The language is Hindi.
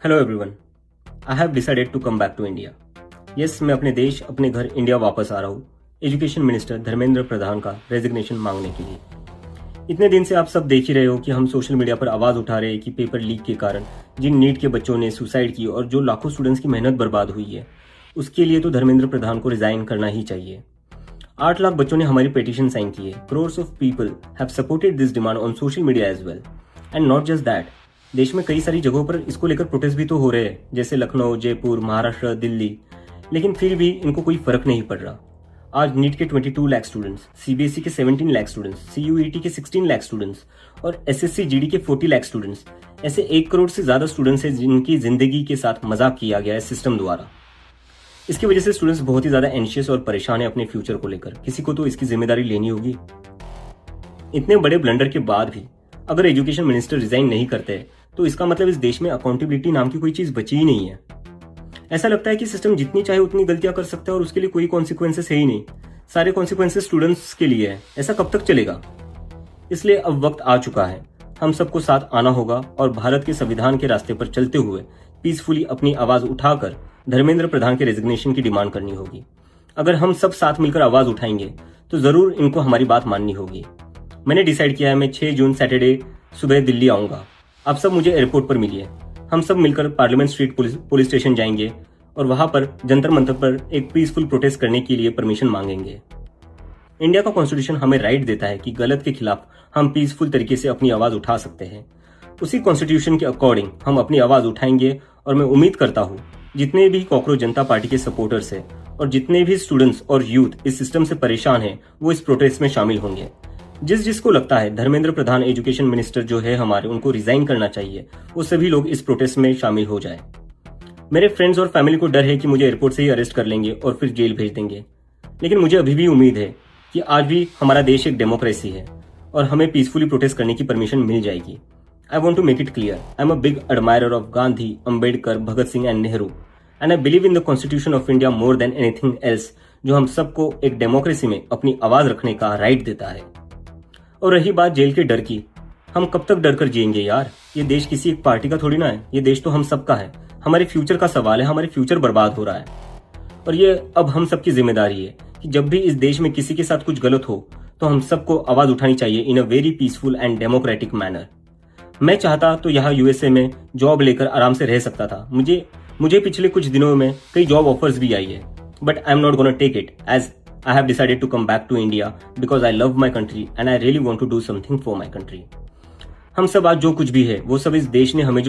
Hello everyone, I have decided to come back to India. Yes, मैं अपने देश, अपने घर इंडिया वापस आ रहा हूँ एजुकेशन मिनिस्टर धर्मेंद्र प्रधान का रेजिग्नेशन मांगने के लिए। इतने दिन से आप सब देख ही रहे हो कि हम सोशल मीडिया पर आवाज उठा रहे हैं कि पेपर लीक के कारण जिन नीट के बच्चों ने सुसाइड की और जो लाखों स्टूडेंट्स की मेहनत बर्बाद हुई है, उसके लिए तो धर्मेंद्र प्रधान को रिजाइन करना ही चाहिए। 8 लाख बच्चों ने हमारी पिटीशन साइन की है। Crores of people have supported this demand on social media as well. And not just that, देश में कई सारी जगहों पर इसको लेकर प्रोटेस्ट भी तो हो रहे हैं, जैसे लखनऊ, जयपुर, महाराष्ट्र, दिल्ली, लेकिन फिर भी इनको कोई फर्क नहीं पड़ रहा। आज नीट के 22 लाख स्टूडेंट्स, सीबीएसई के 17 लाख स्टूडेंट्स, सीयूईटी के 16 लाख स्टूडेंट्स और एसएससी जीडी के 40 लाख स्टूडेंट्स, ऐसे 1 करोड़ से ज्यादा स्टूडेंट्स हैं जिनकी जिंदगी के साथ मजाक किया गया है सिस्टम द्वारा। इसकी वजह से स्टूडेंट्स बहुत ही ज्यादा एंशियस और परेशान है अपने फ्यूचर को लेकर। किसी को तो इसकी जिम्मेदारी लेनी होगी। इतने बड़े ब्लंडर के बाद भी अगर एजुकेशन मिनिस्टर रिजाइन नहीं करते तो इसका मतलब इस देश में अकाउंटेबिलिटी नाम की कोई चीज बची ही नहीं है। ऐसा लगता है कि सिस्टम जितनी चाहे उतनी गलतियां कर सकता है और उसके लिए कोई कॉन्सिक्वेंसेस है ही नहीं। सारे कॉन्सिक्वेंसेस स्टूडेंट्स के लिए है। ऐसा कब तक चलेगा? इसलिए अब वक्त आ चुका है, हम सबको साथ आना होगा और भारत के संविधान के रास्ते पर चलते हुए पीसफुली अपनी आवाज उठाकर धर्मेंद्र प्रधान के रेजिग्नेशन की डिमांड करनी होगी। अगर हम सब साथ मिलकर आवाज उठाएंगे तो जरूर इनको हमारी बात माननी होगी। मैंने डिसाइड किया है, मैं 6 जून सैटरडे सुबह दिल्ली आऊंगा। आप सब मुझे एयरपोर्ट पर मिलिए। हम सब मिलकर पार्लियामेंट स्ट्रीट पुलिस स्टेशन जाएंगे और वहां पर जंतर मंतर पर एक पीसफुल प्रोटेस्ट करने के लिए परमिशन मांगेंगे। इंडिया का कॉन्स्टिट्यूशन हमें राइट देता है कि गलत के खिलाफ हम पीसफुल तरीके से अपनी आवाज उठा सकते हैं। उसी कॉन्स्टिट्यूशन के अकॉर्डिंग हम अपनी आवाज उठाएंगे और मैं उम्मीद करता हूँ जितने भी कॉकरोच जनता पार्टी के सपोर्टर्स हैं और जितने भी स्टूडेंट्स और यूथ इस सिस्टम से परेशान हैं, वो इस प्रोटेस्ट में शामिल होंगे। जिसको लगता है धर्मेंद्र प्रधान एजुकेशन मिनिस्टर जो है हमारे, उनको रिजाइन करना चाहिए, वो सभी लोग इस प्रोटेस्ट में शामिल हो जाए। मेरे फ्रेंड्स और फैमिली को डर है कि मुझे एयरपोर्ट से ही अरेस्ट कर लेंगे और फिर जेल भेज देंगे, लेकिन मुझे अभी भी उम्मीद है कि आज भी हमारा देश एक डेमोक्रेसी है और हमें पीसफुली प्रोटेस्ट करने की परमिशन मिल जाएगी। I want to make it clear, I am a big admirer of Gandhi, Ambedkar, Bhagat Singh and Nehru, and I believe in the constitution of India more than anything else, जो हम सबको एक डेमोक्रेसी में अपनी आवाज रखने का राइट देता है। और रही बात जेल के डर की, हम कब तक डर कर जिएंगे यार? ये देश किसी एक पार्टी का थोड़ी ना है, ये देश तो हम सबका है। हमारे फ्यूचर का सवाल है, हमारे फ्यूचर बर्बाद हो रहा है और ये अब हम सबकी जिम्मेदारी है कि जब भी इस देश में किसी के साथ कुछ गलत हो तो हम सबको आवाज उठानी चाहिए in a very peaceful and democratic manner. मैं चाहता तो यहाँ यूएसए में जॉब लेकर आराम से रह सकता था। मुझे पिछले कुछ दिनों में कई जॉब ऑफर्स भी आई है, but I am not gonna take it as I have decided to come back to India because I love my country and I really want to do something for my country. हम सब आज जो कुछ भी है वो सब इस देश ने हमें